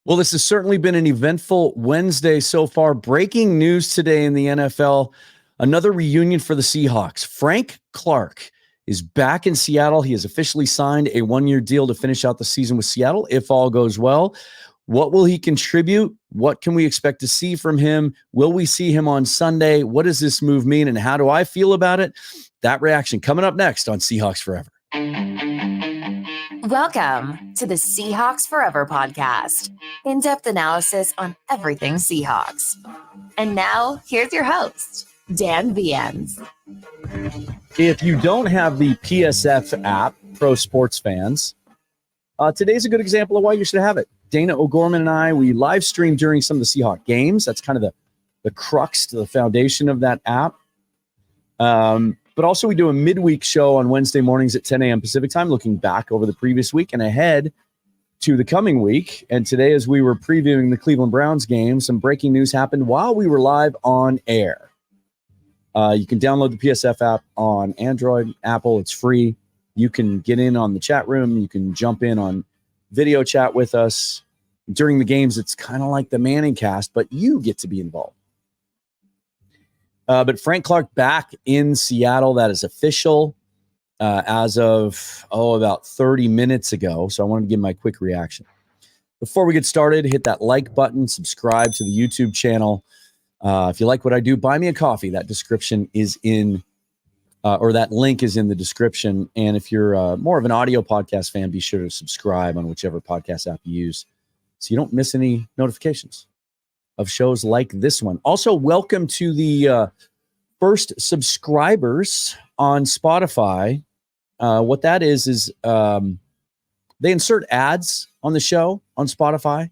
Well, this has certainly been an eventful Wednesday so far. Breaking news today in the NFL, another reunion for the Seahawks. Frank Clark is back in Seattle. He has officially signed a one-year deal to finish out the season with Seattle, if all goes well. What will he contribute? What can we expect to see from him? Will we see him on Sunday? What does this move mean, and how do I feel about it? That reaction coming up next on Seahawks Forever. Welcome to the Seahawks Forever podcast. In-depth analysis on everything Seahawks. And now, here's your host, Dan Viens. If you don't have the PSF app, Pro Sports Fans, today's a good example of why you should have it. Dana O'Gorman and I, we live stream during some of the Seahawk games. That's kind of the crux to the foundation of that app. But also we do a midweek show on Wednesday mornings at 10 a.m. Pacific time, looking back over the previous week and ahead to the coming week. And today, as we were previewing the Cleveland Browns game, some breaking news happened while we were live on air. You can download the PSF app on Android, Apple. It's free. You can get in on the chat room. You can jump in on video chat with us. During the games, it's kind of like the Manning cast, but you get to be involved. But Frank Clark back in Seattle. That is official as of, about 30 minutes ago. So I wanted to give my quick reaction. Before we get started, hit that like button, subscribe to the YouTube channel. If you like what I do, buy me a coffee. That description is in, or that link is in the description. And if you're more of an audio podcast fan, be sure to subscribe on whichever podcast app you use so you don't miss any notifications of shows like this one. Also, welcome to the first subscribers on Spotify. What that is they insert ads on the show on Spotify, a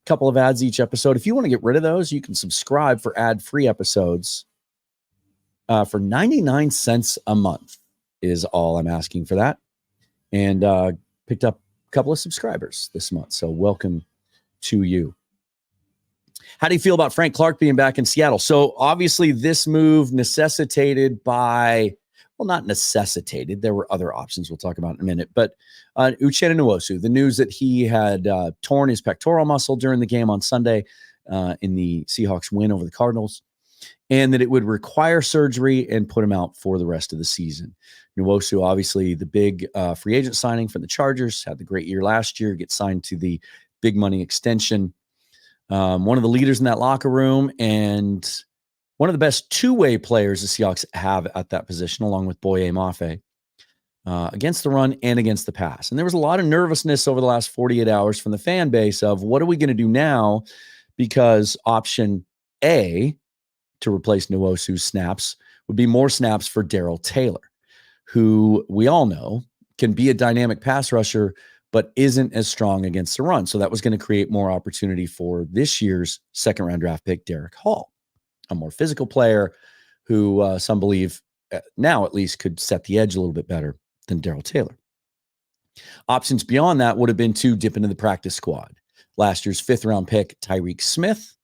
couple of ads each episode. If you want to get rid of those, you can subscribe for ad-free episodes for 99 cents a month is all I'm asking for that. And picked up a couple of subscribers this month. So welcome to you. How do you feel about Frank Clark being back in Seattle? So obviously this move necessitated by, well, not necessitated. There were other options we'll talk about in a minute. But Uchenna Nwosu, the news that he had torn his pectoral muscle during the game on Sunday in the Seahawks win over the Cardinals, and that it would require surgery and put him out for the rest of the season. Nwosu, obviously the big free agent signing from the Chargers, had the great year last year, gets signed to the big money extension. One of the leaders in that locker room and one of the best two-way players the Seahawks have at that position, along with Boye Mafe, against the run and against the pass. And there was a lot of nervousness over the last 48 hours from the fan base of what are we going to do now? Because option A, to replace Nwosu's snaps, would be more snaps for Darrell Taylor, who we all know can be a dynamic pass rusher, but isn't as strong against the run. So that was going to create more opportunity for this year's second-round draft pick, Derek Hall, a more physical player who some believe now at least could set the edge a little bit better than Darrell Taylor. Options beyond that would have been to dip into the practice squad. Last year's fifth-round pick, Tyreek Smith,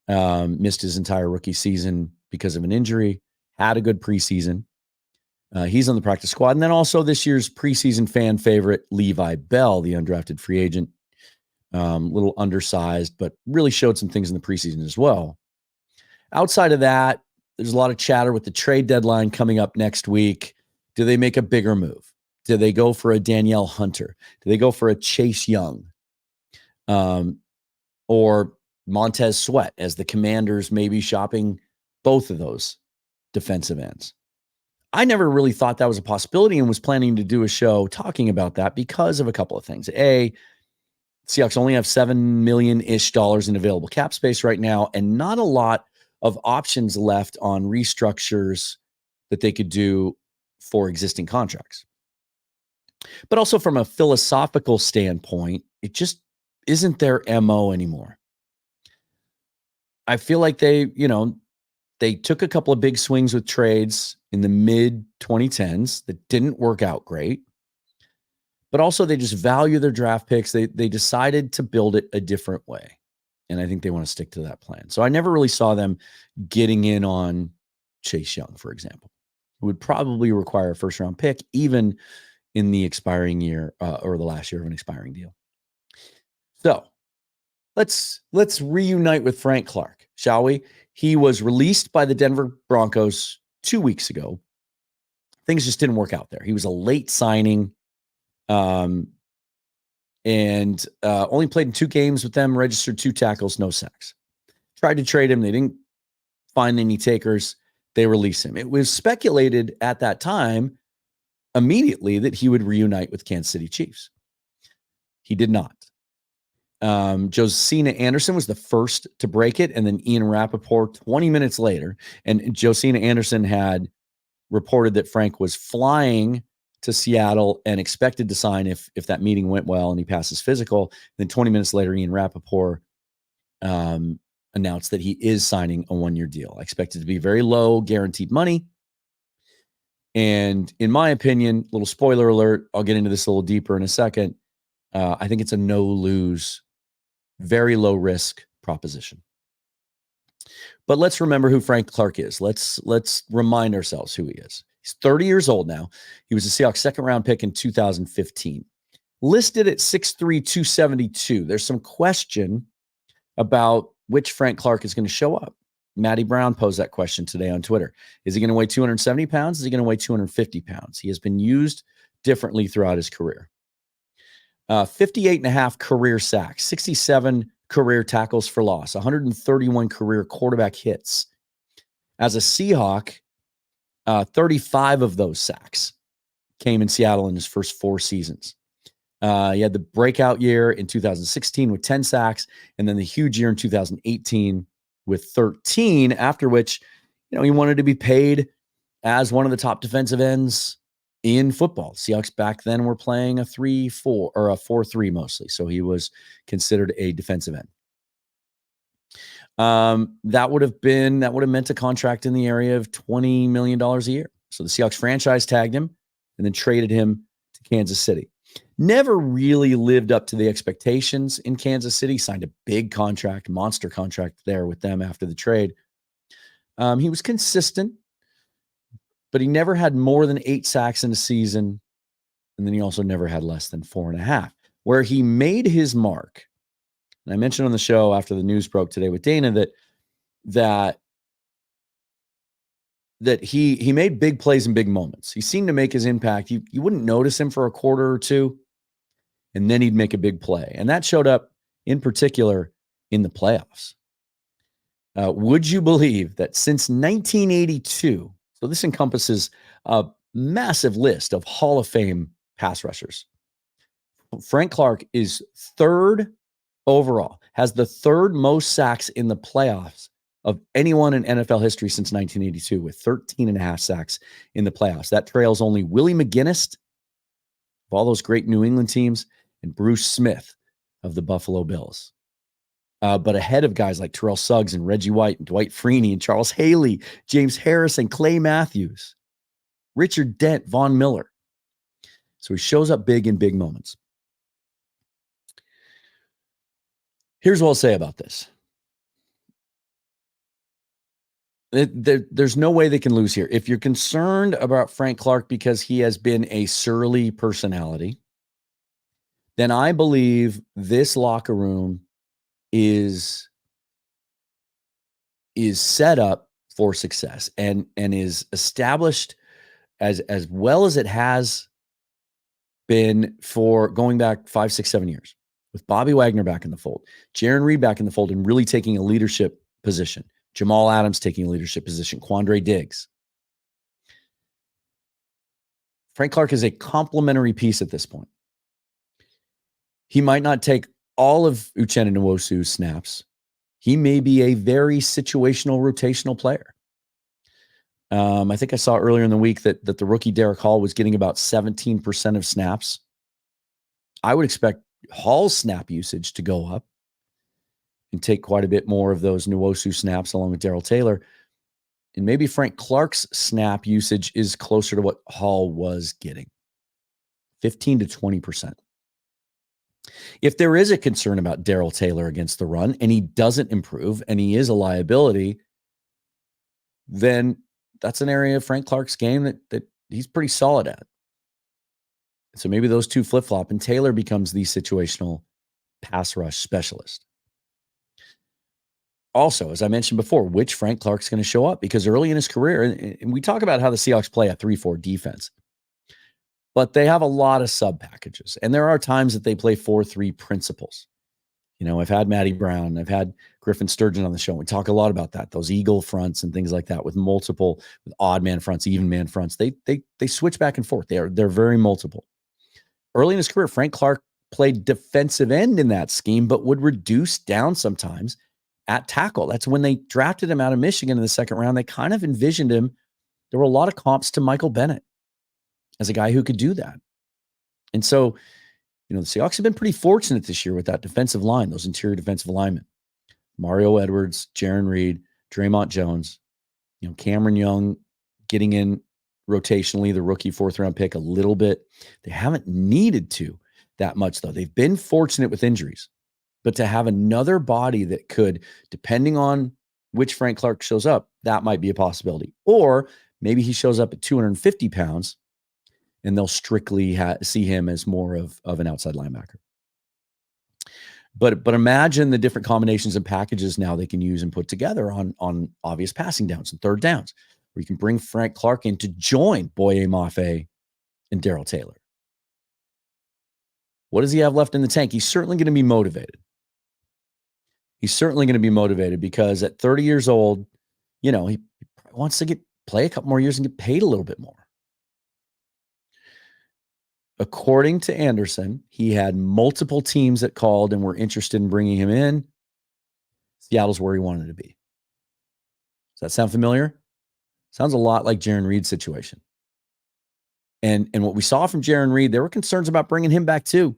missed his entire rookie season because of an injury, had a good preseason. He's on the practice squad. And then also this year's preseason fan favorite, Levi Bell, the undrafted free agent, little undersized, but really showed some things in the preseason as well. Outside of that, there's a lot of chatter with the trade deadline coming up next week. Do they make a bigger move? Do they go for a Danielle Hunter? Do they go for a Chase Young? Or Montez Sweat, as the Commanders may be shopping both of those defensive ends? I never really thought that was a possibility and was planning to do a show talking about that because of a couple of things. A, Seahawks only have $7 million-ish in available cap space right now, and not a lot of options left on restructures that they could do for existing contracts. But also from a philosophical standpoint, it just isn't their MO anymore. I feel like they took a couple of big swings with trades in the mid-2010s that didn't work out great. But also they just value their draft picks. They decided to build it a different way. And I think they want to stick to that plan. So I never really saw them getting in on Chase Young, for example, who would probably require a first-round pick, even in the expiring year or the last year of an expiring deal. So let's reunite with Frank Clark, shall we? He was released by the Denver Broncos 2 weeks ago. Things just didn't work out there. He was a late signing, and only played in 2 games with them, registered 2 tackles, no sacks. Tried to trade him. They didn't find any takers. They released him. It was speculated at that time immediately that he would reunite with Kansas City Chiefs. He did not. Josina Anderson was the first to break it, and then Ian Rappaport 20 minutes later. And Josina Anderson had reported that Frank was flying to Seattle and expected to sign if that meeting went well and he passes physical. Then 20 minutes later, Ian Rappaport announced that he is signing a 1-year deal. I expect it to be very low guaranteed money. And in my opinion, little spoiler alert, I'll get into this a little deeper in a second. I think it's a no-lose, very low-risk proposition. But let's remember who Frank Clark is. Let's remind ourselves who he is. He's 30 years old now. He was a Seahawks second-round pick in 2015. Listed at 6'3", 272. There's some question about which Frank Clark is going to show up. Matty Brown posed that question today on Twitter. Is he going to weigh 270 pounds? Is he going to weigh 250 pounds? He has been used differently throughout his career. 58.5 career sacks, 67 career tackles for loss, 131 career quarterback hits. As a Seahawk, 35 of those sacks came in Seattle in his first 4 seasons. He had the breakout year in 2016 with 10 sacks, and then the huge year in 2018 with 13, after which, he wanted to be paid as one of the top defensive ends in football. Seahawks back then were playing a 3-4 or a 4-3 mostly. So he was considered a defensive end. That would have meant a contract in the area of $20 million a year. So the Seahawks franchise tagged him and then traded him to Kansas City. Never really lived up to the expectations in Kansas City. Signed a big contract, monster contract there with them after the trade. He was consistent, but he never had more than 8 sacks in a season. And then he also never had less than 4.5. Where he made his mark, and I mentioned on the show after the news broke today with Dana that he made big plays in big moments. He seemed to make his impact. You wouldn't notice him for a quarter or two, and then he'd make a big play. And that showed up in particular in the playoffs. Would you believe that since 1982, so this encompasses a massive list of Hall of Fame pass rushers, Frank Clark is 3rd overall, has the 3rd most sacks in the playoffs of anyone in NFL history since 1982, with 13.5 sacks in the playoffs. That trails only Willie McGinnis of all those great New England teams and Bruce Smith of the Buffalo Bills. But ahead of guys like Terrell Suggs and Reggie White and Dwight Freeney and Charles Haley, James Harris and Clay Matthews, Richard Dent, Von Miller. So he shows up big in big moments. Here's what I'll say about this. There's no way they can lose here. If you're concerned about Frank Clark because he has been a surly personality, then I believe this locker room is set up for success and is established as well as it has been for going back 5, 6, 7 years, with Bobby Wagner back in the fold, Jaron Reed back in the fold and really taking a leadership position, Jamal Adams taking a leadership position, Quandre Diggs. Frank Clark is a complementary piece at this point. He might not take all of Uchenna Nwosu's snaps. He may be a very situational, rotational player. I think I saw earlier in the week that the rookie Derek Hall was getting about 17% of snaps. I would expect Hall's snap usage to go up and take quite a bit more of those Nwosu snaps along with Darrell Taylor. And maybe Frank Clark's snap usage is closer to what Hall was getting, 15 to 20%. If there is a concern about Darrell Taylor against the run and he doesn't improve and he is a liability, then that's an area of Frank Clark's game that he's pretty solid at. So maybe those two flip-flop and Taylor becomes the situational pass rush specialist. also, as I mentioned before, which Frank Clark's going to show up, because early in his career, and we talk about how the Seahawks play a 3-4 defense, but they have a lot of sub packages. And there are times that they play 4-3 principles. I've had Matty Brown, I've had Griffin Sturgeon on the show. We talk a lot about that, those eagle fronts and things like that, with odd man fronts, even man fronts. They switch back and forth. They're very multiple. Early in his career, Frank Clark played defensive end in that scheme, but would reduce down sometimes at tackle. That's when they drafted him out of Michigan in the second round. They kind of envisioned him. There were a lot of comps to Michael Bennett as a guy who could do that. And so, the Seahawks have been pretty fortunate this year with that defensive line, those interior defensive linemen. Mario Edwards, Jaron Reed, Draymond Jones, Cameron Young getting in rotationally, the rookie 4th-round pick, a little bit. They haven't needed to that much, though. They've been fortunate with injuries. But to have another body that could, depending on which Frank Clark shows up, that might be a possibility. Or maybe he shows up at 250 pounds and they'll strictly see him as more of an outside linebacker. But imagine the different combinations and packages now they can use and put together on obvious passing downs and third downs, where you can bring Frank Clark in to join Boye Mafe and Darrell Taylor. What does he have left in the tank? He's certainly going to be motivated. He's certainly going to be motivated because at 30 years old, he wants to play a couple more years and get paid a little bit more. According to Anderson, he had multiple teams that called and were interested in bringing him in. Seattle's where he wanted to be. Does that sound familiar? Sounds a lot like Jaron Reed's situation. And what we saw from Jaron Reed, there were concerns about bringing him back too.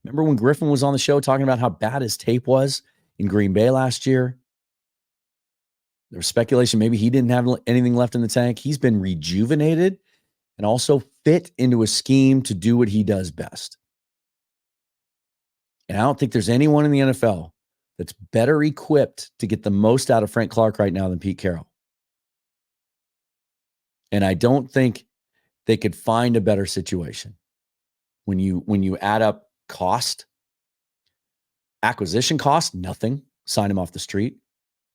Remember when Griffin was on the show talking about how bad his tape was in Green Bay last year? There was speculation maybe he didn't have anything left in the tank. He's been rejuvenated and also fit into a scheme to do what he does best. And I don't think there's anyone in the NFL that's better equipped to get the most out of Frank Clark right now than Pete Carroll. And I don't think they could find a better situation. When you add up cost, acquisition cost, nothing. Sign him off the street.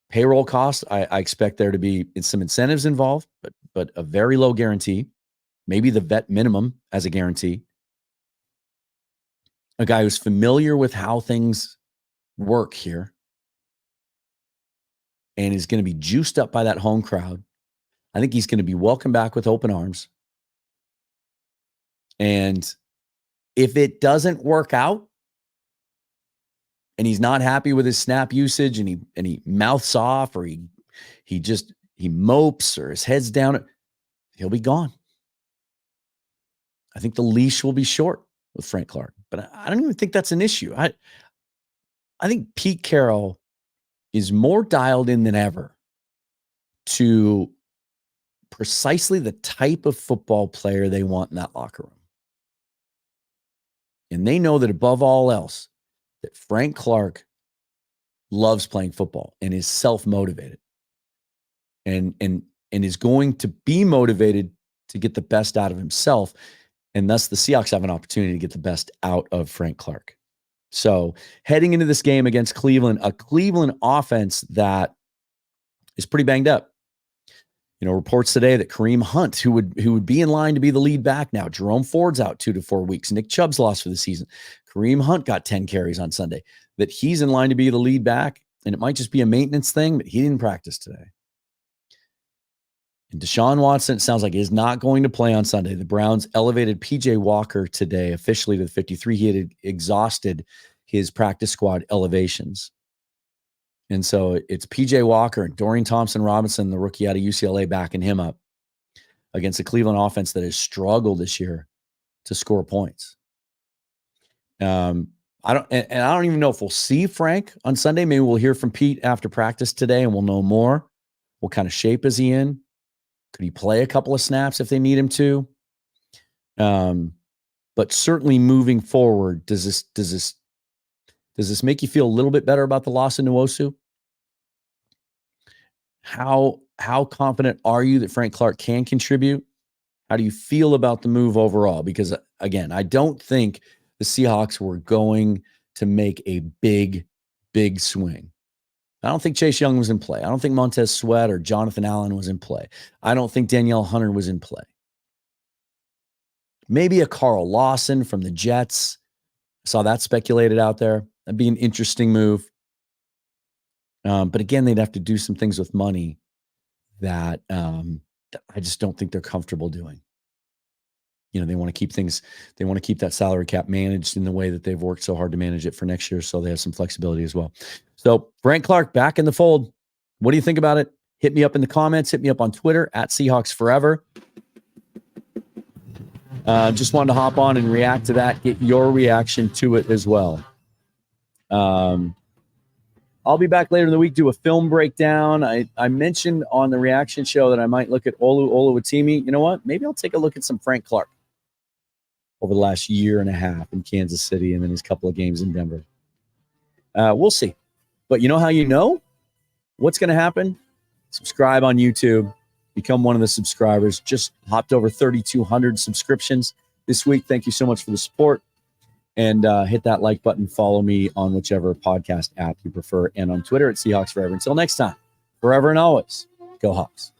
Payroll cost, I expect there to be some incentives involved, but a very low guarantee. Maybe the vet minimum as a guarantee. A guy who's familiar with how things work here and is going to be juiced up by that home crowd. I think he's going to be welcomed back with open arms. And if it doesn't work out and he's not happy with his snap usage and he mouths off or he mopes or his head's down, he'll be gone. I think the leash will be short with Frank Clark, but I don't even think that's an issue. I think Pete Carroll is more dialed in than ever to precisely the type of football player they want in that locker room. And they know that above all else, that Frank Clark loves playing football and is self-motivated and is going to be motivated to get the best out of himself. And thus the Seahawks have an opportunity to get the best out of Frank Clark. So heading into this game against Cleveland, a Cleveland offense that is pretty banged up. Reports today that Kareem Hunt, who would be in line to be the lead back now, Jerome Ford's out 2 to 4 weeks. Nick Chubb's lost for the season. Kareem Hunt got 10 carries on Sunday. That he's in line to be the lead back, and it might just be a maintenance thing, but he didn't practice today. And Deshaun Watson, it sounds like, is not going to play on Sunday. The Browns elevated P.J. Walker today officially to the 53. He had exhausted his practice squad elevations. And so it's P.J. Walker and Dorian Thompson-Robinson, the rookie out of UCLA, backing him up against a Cleveland offense that has struggled this year to score points. I don't even know if we'll see Frank on Sunday. Maybe we'll hear from Pete after practice today and we'll know more. What kind of shape is he in? Could he play a couple of snaps if they need him to? But certainly moving forward, does this make you feel a little bit better about the loss of Nwosu? How confident are you that Frank Clark can contribute? How do you feel about the move overall? Because again, I don't think the Seahawks were going to make a big swing. I don't think Chase Young was in play. I don't think Montez Sweat or Jonathan Allen was in play. I don't think Danielle Hunter was in play. Maybe a Carl Lawson from the Jets. I saw that speculated out there. That'd be an interesting move. But again, they'd have to do some things with money that I just don't think they're comfortable doing. They want to keep things, they want to keep that salary cap managed in the way that they've worked so hard to manage it for next year. So they have some flexibility as well. So Frank Clark back in the fold. What do you think about it? Hit me up in the comments. Hit me up on Twitter at Seahawks Forever. Just wanted to hop on and react to that. Get your reaction to it as well. I'll be back later in the week, do a film breakdown. I mentioned on the reaction show that I might look at Olu Oluwatimi. You know what? Maybe I'll take a look at some Frank Clark over the last year and a half in Kansas City and then his couple of games in Denver. We'll see. But you know how you know what's going to happen? Subscribe on YouTube. Become one of the subscribers. Just hopped over 3,200 subscriptions this week. Thank you so much for the support. And hit that like button. Follow me on whichever podcast app you prefer. And on Twitter at Seahawks Forever. Until next time, forever and always, go Hawks.